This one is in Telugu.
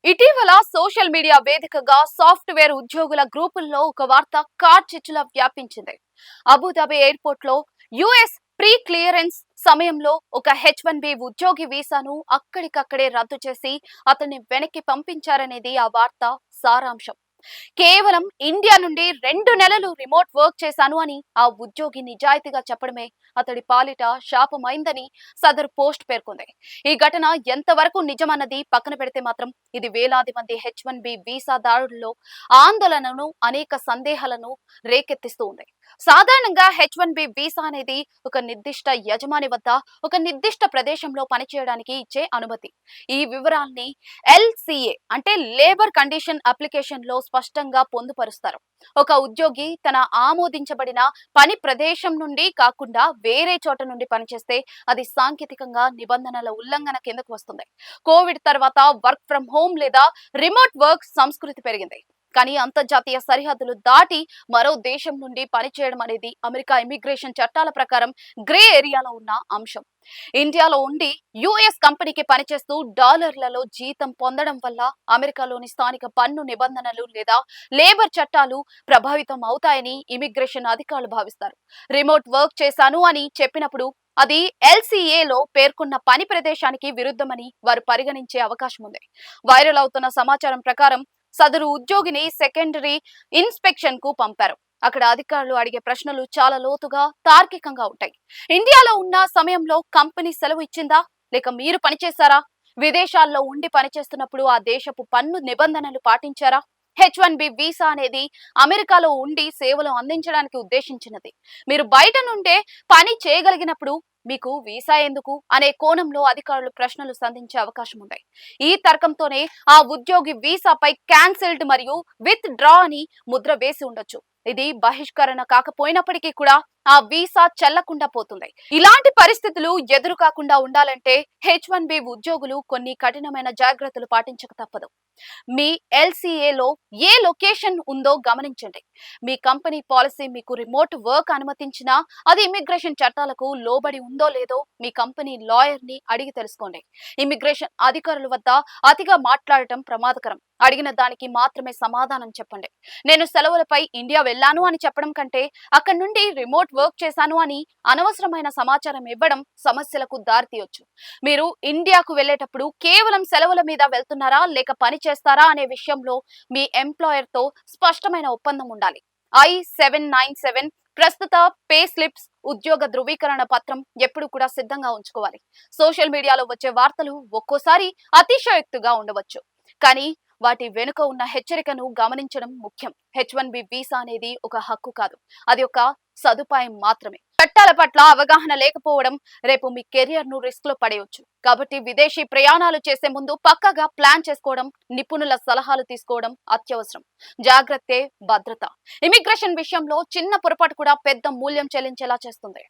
ఇటీవల సోషల్ మీడియా వేదికగా సాఫ్ట్వేర్ ఉద్యోగుల గ్రూపుల్లో ఒక వార్త కార్చిచ్చులా వ్యాపించింది. అబుదాబి ఎయిర్పోర్ట్ లో యుఎస్ ప్రీ క్లియరెన్స్ సమయంలో ఒక H1B ఉద్యోగి వీసాను అక్కడికక్కడే రద్దు చేసి అతన్ని వెనక్కి పంపించారనేది ఆ వార్త సారాంశం. కేవలం ఇండియా నుండి 2 నెలలు రిమోట్ వర్క్ చేశాను అని ఆ ఉద్యోగి నిజాయితీగా చెప్పడమే అతడి పాలిట శాపమైందని సదరు పోస్ట్ పేర్కొంది. ఈ ఘటన ఎంతవరకు నిజమన్నది పక్కన పెడితే మాత్రం ఇది వేలాది మంది H1B వీసాదారుల్లో ఆందోళనను, అనేక సందేహాలను రేకెత్తిస్తూ ఉంది. సాధారణంగా H1B వీసా అనేది ఒక నిర్దిష్ట యజమాని వద్ద ఒక నిర్దిష్ట ప్రదేశంలో పనిచేయడానికి ఇచ్చే అనుమతి. ఈ వివరాల్ని LCA అంటే లేబర్ కండిషన్ అప్లికేషన్ లో స్పష్టంగా పొందుపరుస్తారు. ఒక ఉద్యోగి తన ఆమోదించబడిన పని ప్రదేశం నుండి కాకుండా వేరే చోట నుండి పనిచేస్తే అది సాంకేతికంగా నిబంధనల ఉల్లంఘన కిందకు వస్తుంది. కోవిడ్ తర్వాత వర్క్ ఫ్రం హోమ్ లేదా రిమోట్ వర్క్ సంస్కృతి పెరిగింది. కానీ అంతర్జాతీయ సరిహద్దులు దాటి మరో దేశం నుండి పనిచేయడం అనేది అమెరికా ఇమిగ్రేషన్ చట్టాల ప్రకారం గ్రే ఏరియాలో ఉన్న అంశం. ఇండియాలో ఉండి యుఎస్ కంపెనీకి పనిచేస్తూ డాలర్లలో జీతం పొందడం వల్ల అమెరికాలోని స్థానిక పన్ను నిబంధనలు లేదా లేబర్ చట్టాలు ప్రభావితం అవుతాయని ఇమిగ్రేషన్ అధికారులు భావిస్తారు. రిమోట్ వర్క్ చేశాను అని చెప్పినప్పుడు అది LCAలో పేర్కొన్న పని ప్రదేశానికి విరుద్ధమని వారు పరిగణించే అవకాశం ఉంది. వైరల్ అవుతున్న సమాచారం ప్రకారం సదరు ఉద్యోగిని సెకండరీ ఇన్స్పెక్షన్ కు పంపారు. అక్కడ అధికారులు అడిగే ప్రశ్నలు చాలా లోతుగా, తార్కికంగా ఉంటాయి. ఇండియాలో ఉన్న సమయంలో కంపెనీ సెలవు ఇచ్చిందా, లేక మీరు పనిచేశారా? విదేశాల్లో ఉండి పనిచేస్తున్నప్పుడు ఆ దేశపు పన్ను నిబంధనలు పాటించారా? H1B వీసా అనేది అమెరికాలో ఉండి సేవలు అందించడానికి ఉద్దేశించినది. మీరు బయట నుండే పని చేయగలిగినప్పుడు మీకు వీసా ఎందుకు అనే కోణంలో అధికారులు ప్రశ్నలు సంధించే అవకాశం ఉంది. ఈ తర్కంతోనే ఆ ఉద్యోగి వీసాపై క్యాన్సిల్డ్ మరియు విత్ డ్రా అని ముద్ర వేసి ఉండొచ్చు. ఇది బహిష్కరణ కాకపోయినప్పటికీ కూడా ఆ వీసా చెల్లకుండా పోతుంది. ఇలాంటి పరిస్థితులు ఎదురు కాకుండా ఉండాలంటే H1B ఉద్యోగులు కొన్ని కఠినమైన జాగ్రత్తలు పాటించక తప్పదు. మీ LCAలో ఏ లొకేషన్ ఉందో గమనించండి. మీ కంపెనీ పాలసీ మీకు రిమోట్ వర్క్ అనుమతించినా అది ఇమిగ్రేషన్ చట్టాలకు లోబడి ఉందో లేదో మీ కంపెనీ లాయర్ ని అడిగి తెలుసుకోండి. ఇమిగ్రేషన్ అధికారుల వద్ద అతిగా మాట్లాడటం ప్రమాదకరం. అడిగిన దానికి మాత్రమే సమాధానం చెప్పండి. నేను సెలవులపై ఇండియా వెళ్ళాను అని చెప్పడం కంటే అక్కడి నుండి రిమోట్ వర్క్ చేశాను అని అనవసరమైన సమాచారం ఇవ్వడం సమస్యలకు దారితీయొచ్చు. మీరు ఇండియాకు వెళ్ళేటప్పుడు కేవలం సెలవుల మీద వెళ్తున్నారా లేక పని చేస్తారా అనే విషయంలో మీ ఎంప్లాయర్ తో స్పష్టమైన ఒప్పందం ఉండాలి. I-797 ప్రస్తుత పే స్లిప్స్, ఉద్యోగ ధృవీకరణ పత్రం ఎప్పుడు కూడా సిద్ధంగా ఉంచుకోవాలి. సోషల్ మీడియాలో వచ్చే వార్తలు ఒక్కోసారి అతిశయోక్తిగా ఉండవచ్చు, కానీ వాటి వెనుక ఉన్న హెచ్చరికను గమనించడం ముఖ్యం. H1B వీసా అనేది ఒక హక్కు కాదు, అది ఒక సదుపాయం మాత్రమే. చట్టాల పట్ల అవగాహన లేకపోవడం రేపు మీ కెరియర్ ను రిస్క్ లో పడేయొచ్చు. కాబట్టి విదేశీ ప్రయాణాలు చేసే ముందు పక్కగా ప్లాన్ చేసుకోవడం, నిపుణుల సలహాలు తీసుకోవడం అత్యవసరం. జాగ్రత్తే భద్రత. ఇమిగ్రేషన్ విషయంలో చిన్న పొరపాటు కూడా పెద్ద మూల్యం చెల్లించేలా చేస్తుంది.